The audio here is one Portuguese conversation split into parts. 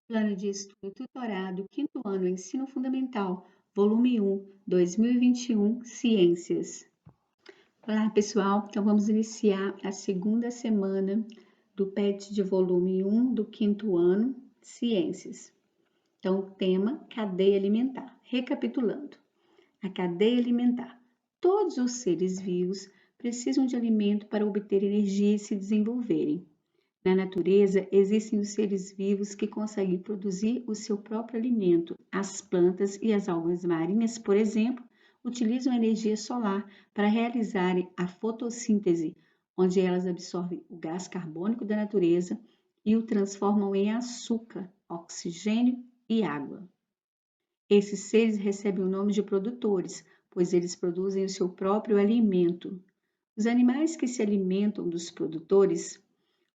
Plano de Estudo Tutorado, 5º ano, Ensino Fundamental, volume 1, 2021, Ciências. Olá, pessoal. Então, vamos iniciar a segunda semana do PET de volume 1 do 5º ano, Ciências. Então, o tema, cadeia alimentar. Recapitulando. A cadeia alimentar. Todos os seres vivos precisam de alimento para obter energia e se desenvolverem. Na natureza, existem os seres vivos que conseguem produzir o seu próprio alimento. As plantas e as algas marinhas, por exemplo, utilizam a energia solar para realizarem a fotossíntese, onde elas absorvem o gás carbônico da natureza e o transformam em açúcar, oxigênio e água. Esses seres recebem o nome de produtores, pois eles produzem o seu próprio alimento. Os animais que se alimentam dos produtores,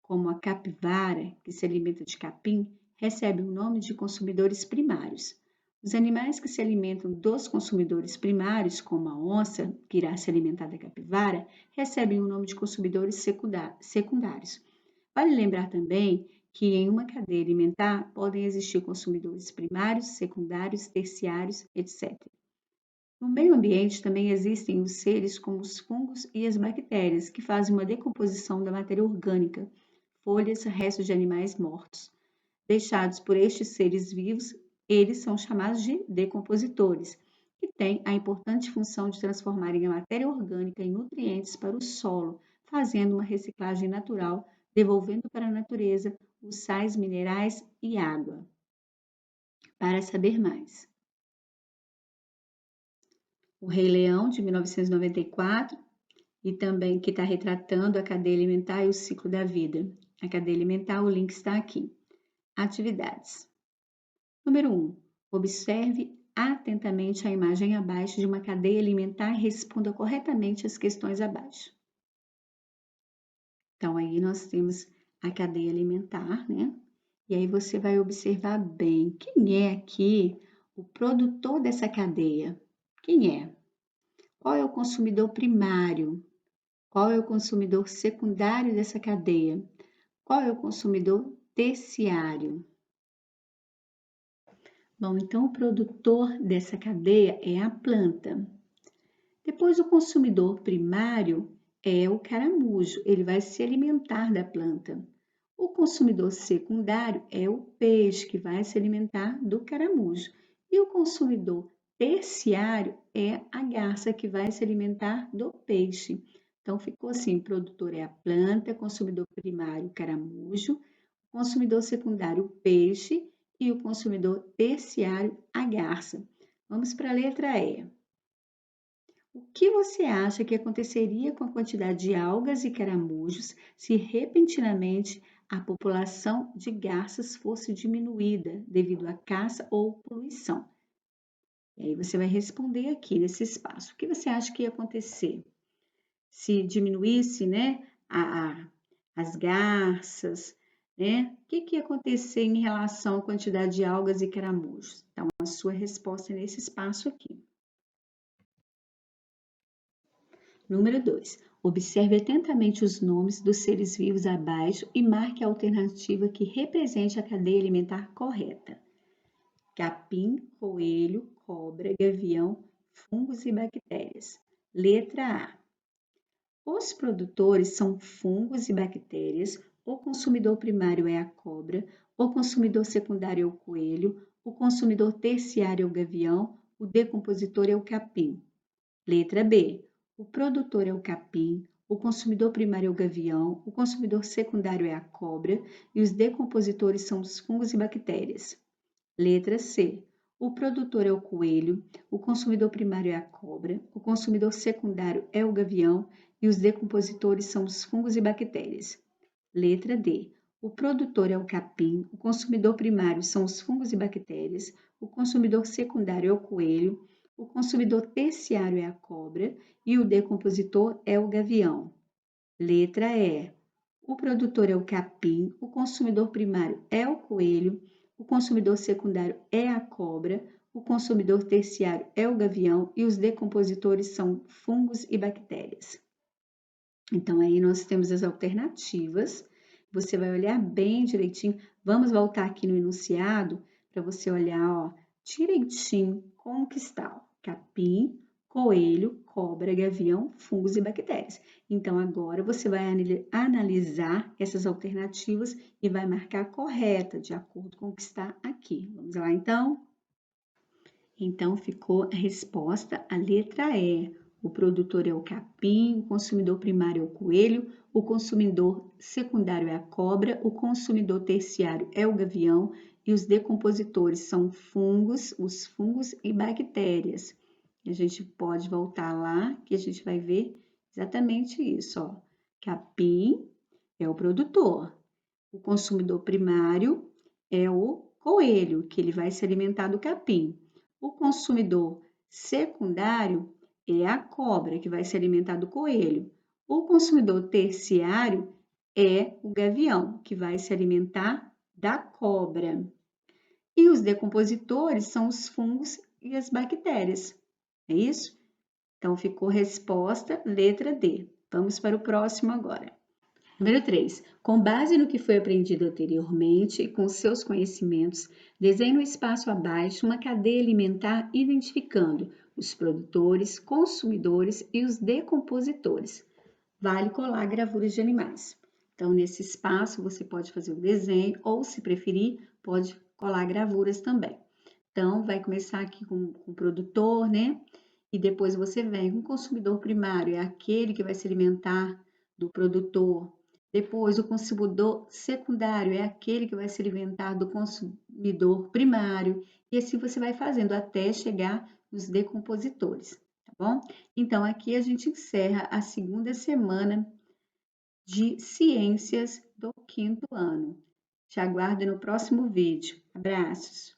como a capivara, que se alimenta de capim, recebe o nome de consumidores primários. Os animais que se alimentam dos consumidores primários, como a onça, que irá se alimentar da capivara, recebem o nome de consumidores secundários. Vale lembrar também que em uma cadeia alimentar podem existir consumidores primários, secundários, terciários, etc. No meio ambiente também existem os seres como os fungos e as bactérias, que fazem uma decomposição da matéria orgânica, folhas, restos de animais mortos. Deixados por estes seres vivos, eles são chamados de decompositores, que têm a importante função de transformarem a matéria orgânica em nutrientes para o solo, fazendo uma reciclagem natural, devolvendo para a natureza os sais minerais e água. Para saber mais, O Rei Leão, de 1994, e também que está retratando a cadeia alimentar e o ciclo da vida. A cadeia alimentar, o link está aqui. Atividades. Número 1. Observe atentamente a imagem abaixo de uma cadeia alimentar e responda corretamente as questões abaixo. Então, aí nós temos a cadeia alimentar, né? E aí você vai observar bem quem é aqui o produtor dessa cadeia. Quem é? Qual é o consumidor primário? Qual é o consumidor secundário dessa cadeia? Qual é o consumidor terciário? Bom, então o produtor dessa cadeia é a planta. Depois, o consumidor primário é o caramujo, ele vai se alimentar da planta. O consumidor secundário é o peixe, que vai se alimentar do caramujo. E o consumidor terciário é a garça, que vai se alimentar do peixe. Então, ficou assim: o produtor é a planta, consumidor primário, caramujo, consumidor secundário, o peixe, e o consumidor terciário, a garça. Vamos para a letra E. O que você acha que aconteceria com a quantidade de algas e caramujos se repentinamente a população de garças fosse diminuída devido à caça ou poluição? E aí você vai responder aqui nesse espaço. O que você acha que ia acontecer se diminuísse, né, as garças, né? O que ia acontecer em relação à quantidade de algas e caramujos? Então, a sua resposta é nesse espaço aqui. Número 2. Observe atentamente os nomes dos seres vivos abaixo e marque a alternativa que represente a cadeia alimentar correta. Capim, coelho, cobra, gavião, fungos e bactérias. Letra A. Os produtores são fungos e bactérias, o consumidor primário é a cobra, o consumidor secundário é o coelho, o consumidor terciário é o gavião, o decompositor é o capim. Letra B. O produtor é o capim, o consumidor primário é o gavião, o consumidor secundário é a cobra e os decompositores são os fungos e bactérias. Letra C. O produtor é o coelho, o consumidor primário é a cobra, o consumidor secundário é o gavião e os decompositores são os fungos e bactérias. Letra D. O produtor é o capim, o consumidor primário são os fungos e bactérias, o consumidor secundário é o coelho, o consumidor terciário é a cobra e o decompositor é o gavião. Letra E. O produtor é o capim, o consumidor primário é o coelho, o consumidor secundário é a cobra, o consumidor terciário é o gavião e os decompositores são fungos e bactérias. Então, aí nós temos as alternativas. Você vai olhar bem direitinho, Vamos voltar aqui no enunciado para você olhar, ó, direitinho como que está, ó. Capim, coelho, cobra, gavião, fungos e bactérias. Então, agora você vai analisar essas alternativas e vai marcar a correta, de acordo com o que está aqui. Vamos lá, então? Então, ficou a resposta, a letra E. O produtor é o capim, o consumidor primário é o coelho, o consumidor secundário é a cobra, o consumidor terciário é o gavião e os decompositores são fungos, os fungos e bactérias. A gente pode voltar lá que a gente vai ver exatamente isso, ó. Capim é o produtor, o consumidor primário é o coelho, que ele vai se alimentar do capim. O consumidor secundário é a cobra, que vai se alimentar do coelho. O consumidor terciário é o gavião, que vai se alimentar da cobra. E os decompositores são os fungos e as bactérias. É isso? Então, ficou resposta letra D. Vamos para o próximo agora. Número 3. Com base no que foi aprendido anteriormente e com seus conhecimentos, desenhe no espaço abaixo uma cadeia alimentar identificando os produtores, consumidores e os decompositores. Vale colar gravuras de animais. Então, nesse espaço, você pode fazer o desenho ou, se preferir, pode colar gravuras também. Então, vai começar aqui com o produtor, né? E depois você vem com o consumidor primário, é aquele que vai se alimentar do produtor. Depois, o consumidor secundário é aquele que vai se alimentar do consumidor primário. E assim você vai fazendo até chegar nos decompositores, tá bom? Então, aqui a gente encerra a segunda semana de ciências do quinto ano. Te aguardo no próximo vídeo. Abraços!